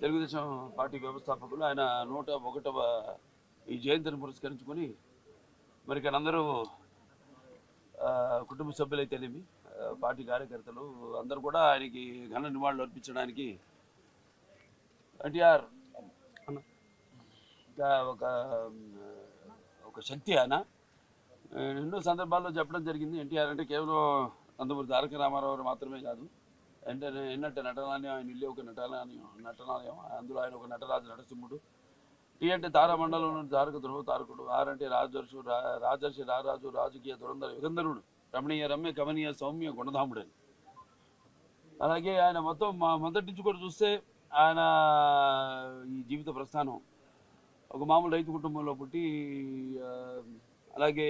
Telugu Desam party వ్యవస్థాపకులు ఆయన 101వ ఈ జయంతిని పురస్కరించుకొని మరి ఇక్కడ అందరూ కుటుంబ సభ్యులైతేనేమి పార్టీ కార్యకర్తలు అందరూ కూడా ఆయనకి ఘన నివాళులు అర్పించడానికి ఎన్టీఆర్ ఒక ఒక శక్తి ఆయన ఎన్నో సందర్భాల్లో చెప్పడం జరిగింది. ఎన్టీఆర్ అంటే కేవలం నందమూరి తారక రామారావు గారు మాత్రమే కాదు, ఎన్నట్టు నటనాలయం, ఆయన ఇల్లు ఒక నటనాలయం, అందులో ఆయన ఒక నటరాజు నరసింహుడు. టీ అంటే తారామండలం నుండి తారక ధ్రువ తారకుడు, ఆరంటే రాజర్షి రారాజు రాజకీయ దురంధర యుగంధరుడు, రమణీయ రమ్య కమనీయ సౌమ్య గుణధాముడు అని. అలాగే ఆయన మొత్తం మొదటి నుంచి కూడా చూస్తే ఆయన ఈ జీవిత ప్రస్థానం ఒక మామూలు రైతు కుటుంబంలో పుట్టి, అలాగే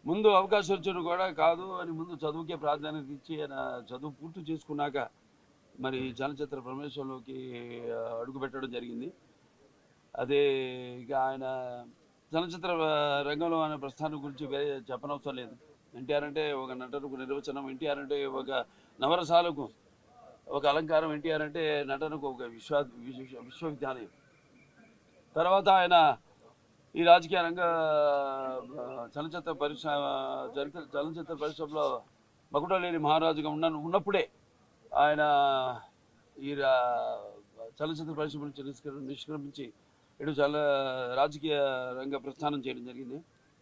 ముందు అవకాశం వచ్చారు కూడా కాదు అని ముందు చదువుకే ప్రాధాన్యత ఇచ్చి ఆయన చదువు పూర్తి చేసుకున్నాక మరి చలనచిత్ర ప్రవేశంలోకి అడుగుపెట్టడం జరిగింది. అదే ఇక ఆయన చలనచిత్ర రంగంలో ఆయన ప్రస్థానం గురించి చెప్పనవసరం లేదు. ఎన్టీఆర్ అంటే ఒక నటనకు నిర్వచనం, ఎన్టీఆర్ అంటే ఒక నవరసాలకు ఒక అలంకారం, ఎన్టీఆర్ అంటే నటనకు ఒక విశ్వవిద్యాలయం. తర్వాత ఆయన ఈ రాజకీయ రంగ చలనచిత్ర పరిశ్రమలో మకుటలేని మహారాజుగా ఉన్నప్పుడే ఆయన ఈ చలనచిత్ర పరిశ్రమ నుంచి నిష్క్రమించి రాజకీయ రంగ ప్రస్థానం చేయడం జరిగింది.